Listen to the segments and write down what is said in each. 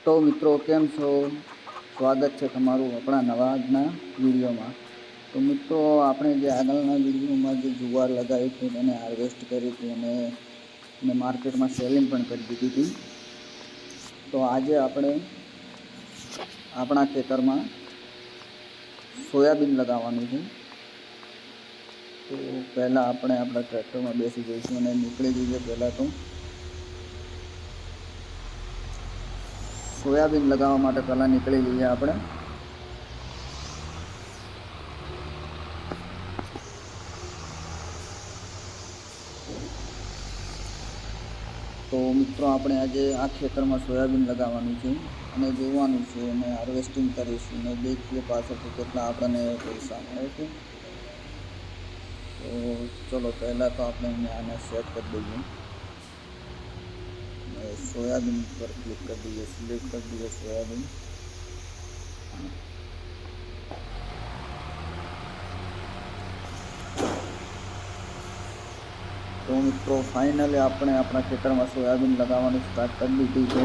તો મિત્રો કેમ છો? સ્વાગત છે તમારું આપણા નવા વિડીયોમાં. તો મિત્રો આપણે જે આગળના વિડીયોમાં જે જુવાર લગાવી હતી તેને હાર્વેસ્ટ કરી હતી અને માર્કેટમાં સેલિંગ પણ કરી દીધી હતી. તો આજે આપણે આપણા ખેતરમાં સોયાબીન લગાવવાનું છે. તો પહેલાં આપણે આપણા ટ્રેક્ટરમાં બેસી જઈશું અને નીકળી જઈએ પહેલાં તો સોયાબીન લગાવવા માટે પહેલાં નીકળી જઈએ આપણે. તો મિત્રો આપણે આજે આ ખેતરમાં સોયાબીન લગાવવાનું છે અને જોવાનું છે અને હાર્વેસ્ટિંગ કરીશું અને દેખીએ પાછળથી કેટલા આપણને પૈસા મળે છે. તો ચલો પહેલાં તો આપણે અહીંયા આને સેટ કરી દઈએ. સોયાબીન પર ક્લિક કરી દઈએ, સિલેક્ટ કરી દઈએ સોયાબીન. તો મિત્રો ફાઇનલી આપણે આપણા ખેતરમાં સોયાબીન લગાવવાનું સ્ટાર્ટ કરી દીધું છે.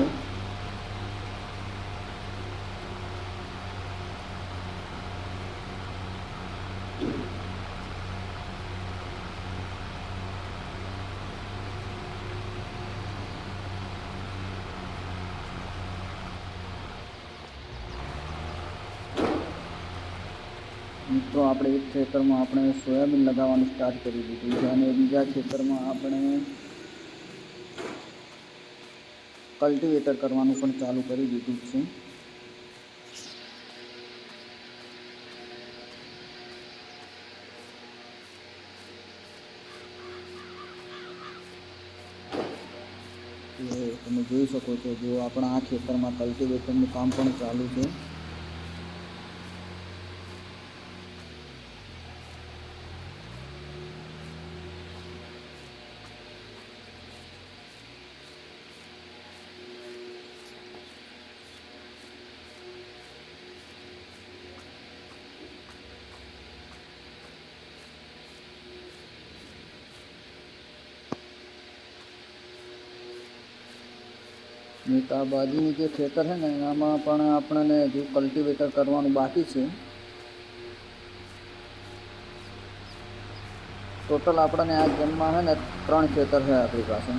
મિત્રો આપણે એક ખેતરમાં આપણે સોયાબીન લગાવવાનું સ્ટાર્ટ કરી દીધું છે અને બીજા ખેતરમાં આપણે કલ્ટિવેટર કરવાનું પણ ચાલુ કરી દીધું છે. તમે જોઈ શકો છો જો આપણા આ ખેતરમાં કલ્ટિવેટરનું કામ પણ ચાલુ છે. ને તો આ બાજુનું જે ખેતર છે ને એનામાં પણ આપણને હજુ કલ્ટિવેટર કરવાનું બાકી છે. ટોટલ આપણને આ જન્મમાં છે ને 3 ખેતર છે આપણી પાસે.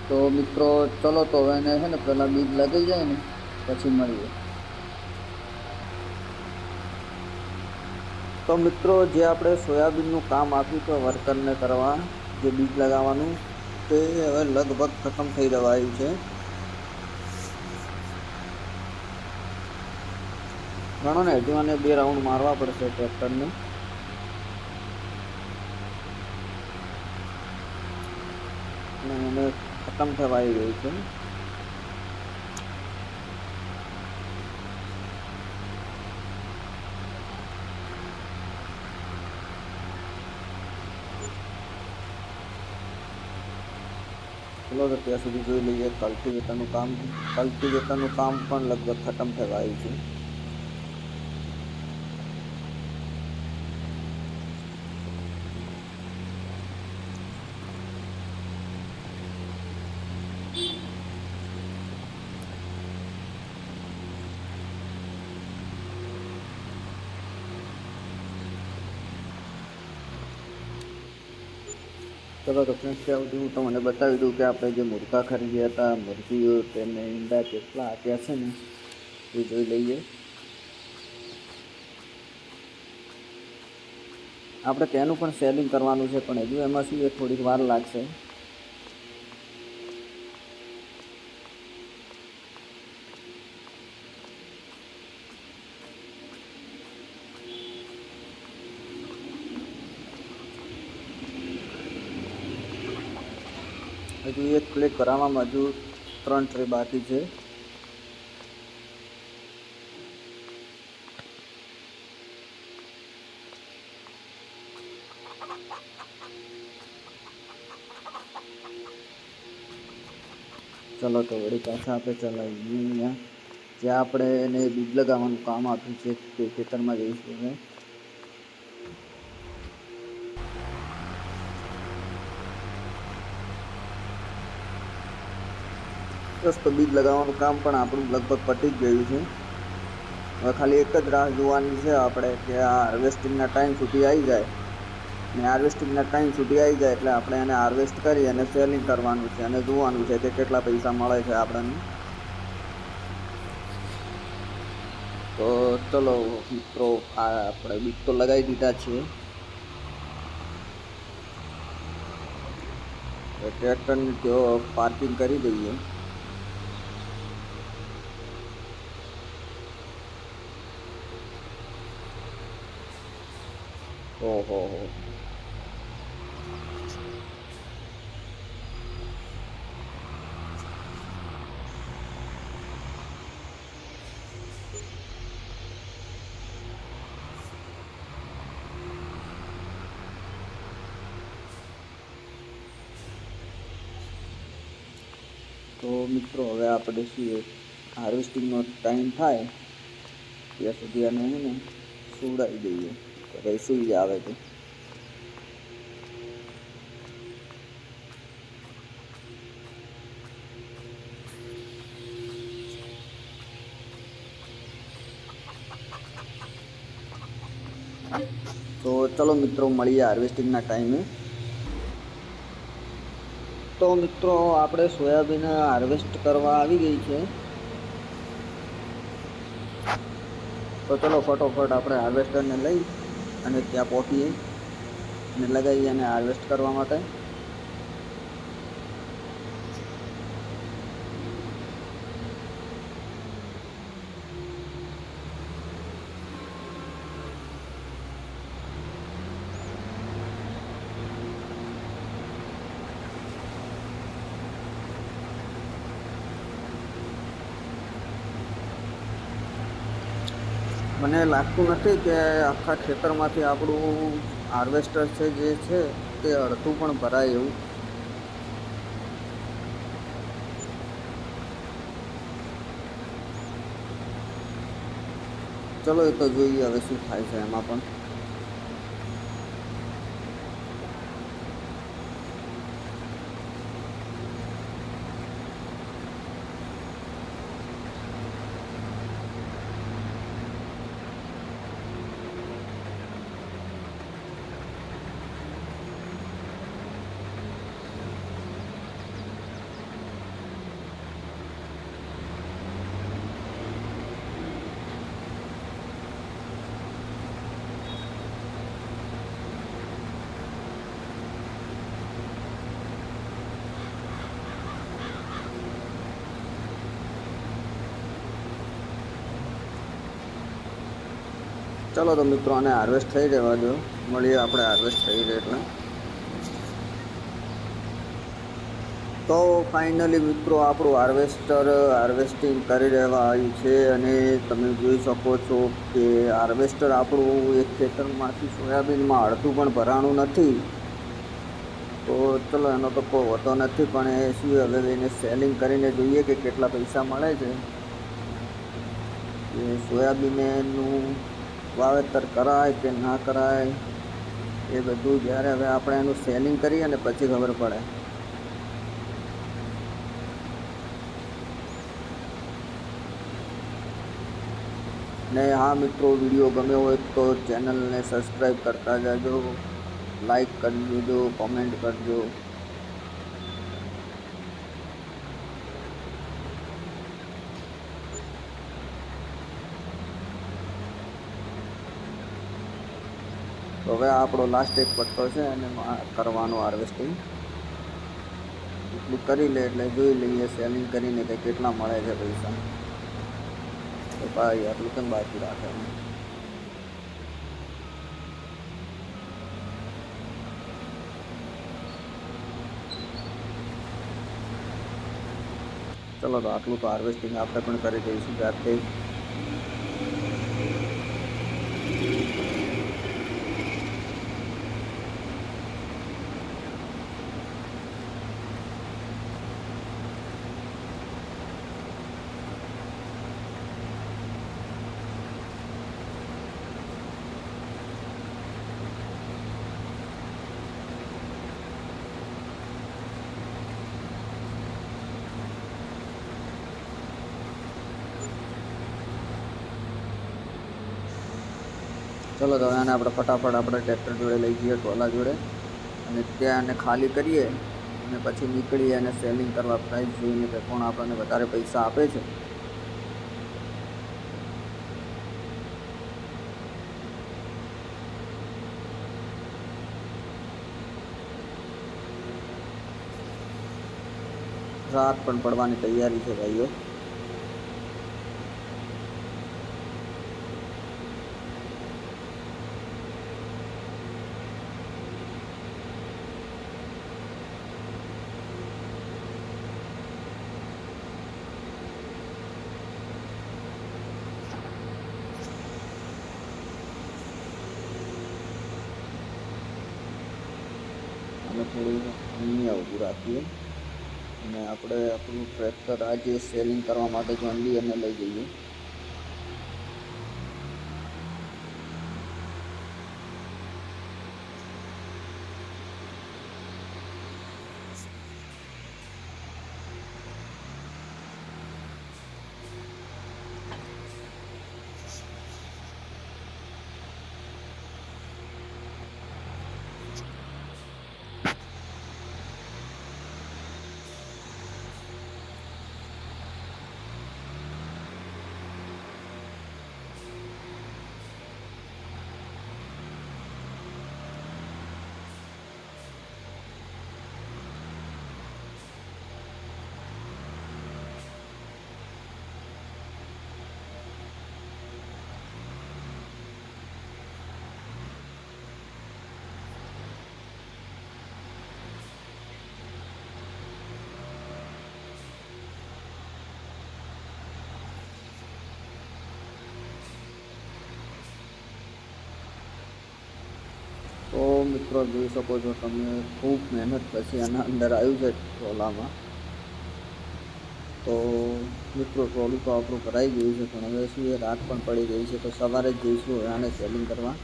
તો મિત્રો ચલો તો હવે એને છે ને પહેલાં બીજ લગાઈ જાય ને પછી મળીએ. તો મિત્રો જે આપણે સોયાબીનનું કામ આપ્યું હતું વર્કરને કરવા જે બીજ લગાવવાનું તે હવે લગભગ ખતમ થઈ જવા આવ્યું છે. ઘણો ને હજુ આને 2 રાઉન્ડ મારવા પડશે ટ્રેક્ટરને. અને એને ખતમ થવા આવી ગયું છે. ચલો તો ત્યાં સુધી જોઈ લઈએ કલ્ટિવેટરનું કામ. કલ્ટિવેટરનું કામ પણ લગભગ ખતમ થવા આવ્યું છે. ચલો તો ફ્રેન્ડ્સ ત્યાં સુધી હું તમને બતાવી દઉં કે આપણે જે મુરઘા ખરીદ્યા હતા મુરગીઓ તેને ઈંડા કેટલા આપ્યા છે ને એ જોઈ લઈએ. આપણે તેનું પણ સેલિંગ કરવાનું છે પણ હજુ એમાં શું એ થોડીક વાર લાગશે. હજુ એક પ્લેટ ભરાવામાં હજુ 3 ટ્રે બાકી છે. ચલો તો વળી પાછા આપણે ચલાવીએ અહીંયા જ્યાં આપણે એને બીજ લગાવવાનું કામ આપ્યું છે તે ખેતરમાં જઈશું હવે. બસ તો બીજ લગાવવાનું કામ પણ આપણું લગભગ પતી જ ગયું છે. હવે ખાલી એક જ રાહ જોવાની છે આપણે કે આ હાર્વેસ્ટિંગના ટાઈમ સુધી આવી જાય. ને હાર્વેસ્ટિંગના ટાઈમ સુધી આવી જાય એટલે આપણે એને હાર્વેસ્ટ કરી અને સેલિંગ કરવાનું છે અને જોવાનું છે કે કેટલા પૈસા મળે છે આપણને. તો ચલો મિત્રો આ આપણે બીજ તો લગાવી દીધા છીએ. ટ્રેક્ટરની તેઓ પાર્કિંગ કરી દઈએ. ઓહો હો. તો મિત્રો હવે આપણે શું હાર્વેસ્ટિંગનો ટાઈમ થાય ત્યાં સુધી એને ને સુવડાવી દઈએ તો ભાઈ સુઈ આવે છે. તો ચલો મિત્રો મળીએ હાર્વેસ્ટિંગના ટાઈમે. તો મિત્રો આપણે સોયાબીન હાર્વેસ્ટ કરવા આવી ગઈ છે. તો ચલો ફટોફટ આપણે હાર્વેસ્ટરને લઈ અને ત્યાં પહોંચીએ અને લગાવીએ અને હાર્વેસ્ટ કરવા માટે. મને લાગતું નથી કે આખા ખેતરમાંથી આપણું હાર્વેસ્ટર છે જે છે તે અડધું પણ ભરાય એવું. ચલો એ તો જોઈએ હવે શું થાય છે એમાં પણ. ચલો તો મિત્રો આને હાર્વેસ્ટ થઈ રહેવા દો, મળીએ આપણે હાર્વેસ્ટ થઈ રહે એટલે. તો ફાઇનલી મિત્રો આપણું હાર્વેસ્ટિંગ કરી રહેવા આવ્યું છે અને તમે જોઈ શકો છો કે હાર્વેસ્ટર આપણું એક ખેતરમાંથી સોયાબીનમાં અડધું પણ ભરાણું નથી. તો ચલો એનો તો કોઈ હોતો નથી, પણ એ શું હવે એને સેલિંગ કરીને જોઈએ કે કેટલા પૈસા મળે છે. કે સોયાબીનનું વાવેતર કરાય કે ના કરાય એ બધું જ્યારે હવે આપણે એનું સેલિંગ કરીએ ને પછી ખબર પડે. ને હા મિત્રો, વિડીયો ગમ્યો હોય તો ચેનલને સબસ્ક્રાઈબ કરતા જાજો, લાઈક કરી દેજો, કોમેન્ટ કરજો. તો હવે આપણો લાસ્ટ એક પટ્ટો છે અને કરવાનું હાર્વેસ્ટિંગ. એટલું કરી લે એટલે જોઈ લઈએ સેલિંગ કરીને કે કેટલા મળે છે પૈસા. તો ભાઈ આટલું કેમ બાકી રાખે. ચલો તો આટલું તો હાર્વેસ્ટિંગ આપણે પણ કરી દઈશું જાતે. ચલો તો આને આપણે ફટાફટ આપણે ટ્રેક્ટર જોડે લઈ જઈએ, ટોલા જોડે, અને ત્યાં આને ખાલી કરીએ અને પછી નીકળીએ અને સેલિંગ કરવા, પ્રાઇસ જોઈને કે કોણ આપણને વધારે પૈસા આપે છે. રાત પણ પડવાની તૈયારી છે ભાઈઓ. અને થોડું અહીંયા ઊભું રાખીએ અને આપણે આપણું ટ્રેક્ટર આજે સેલિંગ કરવા માટે જોન ડીયરને લઈ જઈએ. તો મિત્રો જોઈ શકો છો તમે, ખૂબ મહેનત પછી આના અંદર આવ્યું છે ટોલામાં. તો મિત્રો ટ્રોલું તો આપણું ભરાઈ ગયું છે, પણ હવે શું એ રાત પણ પડી ગઈ છે, તો સવારે જ જઈશું આને સેલિંગ કરવા.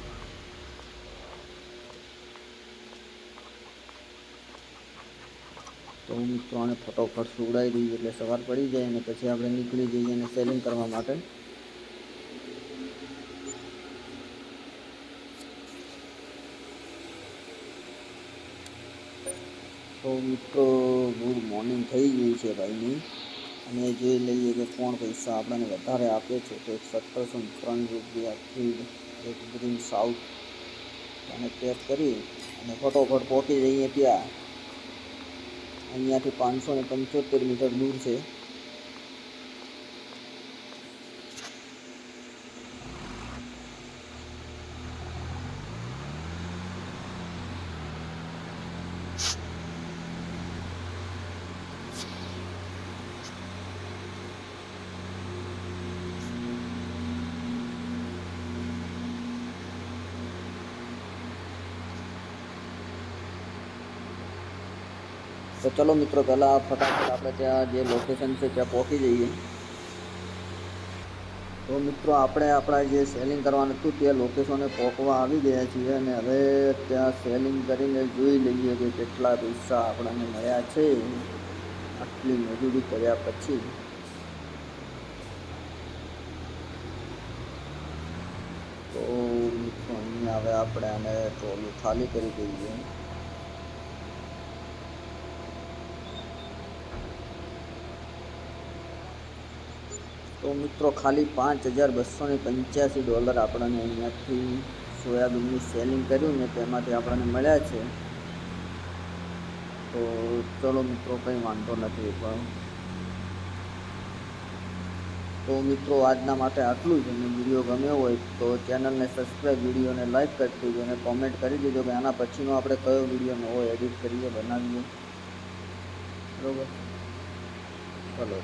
તો મિત્રો આને ફટોફટ સુવડાવી દઈએ એટલે સવાર પડી જાય અને પછી આપણે નીકળી જઈએ અને સેલિંગ કરવા માટે. તો મિત્રો ગુડ મોર્નિંગ થઈ ગઈ છે ભાઈની, અને જોઈ લઈએ કે કોણ પૈસા આપણને વધારે આપે છે. તો 1703 રૂપિયા ફીડ એક ગ્રીન સાઉથ અને ટેપ કરી અને ફટોફટ પહોંચી જઈએ ત્યાં. અહીંયાથી 575 મીટર દૂર છે. તો ચલો મિત્રો, પહેલાં ફટાફટ આપણે ત્યાં જે લોકેશન છે ત્યાં પહોંચી જઈએ. તો મિત્રો આપણે આપણા જે સેલિંગ કરવાનું હતું ત્યાં લોકેશને પહોંચવા આવી ગયા છીએ, અને હવે ત્યાં સેલિંગ કરીને જોઈ લઈએ કે કેટલા પૈસા આપણને મળ્યા છે આટલી મજૂરી કર્યા પછી. તો મિત્રો અહીંયા હવે આપણે આને ટ્રોલી ખાલી કરી દઈએ. તો મિત્રો ખાલી $5285 આપણને અહીંયાથી સોયાબીનની સેલિંગ કર્યું ને તેમાંથી આપણને મળ્યા છે. તો ચલો મિત્રો, કંઈ વાંધો નથી. પણ તો મિત્રો આજના માટે આટલું જ. અને વિડીયો ગમ્યો હોય તો ચેનલને સબસ્ક્રાઈબ, વિડીયોને લાઈક કરી દેજો અને કોમેન્ટ કરી દેજો કે આના પછીનો આપણે કયો વિડીયો નવો એડિટ કરીએ, બનાવીએ. બરાબર, ચલો.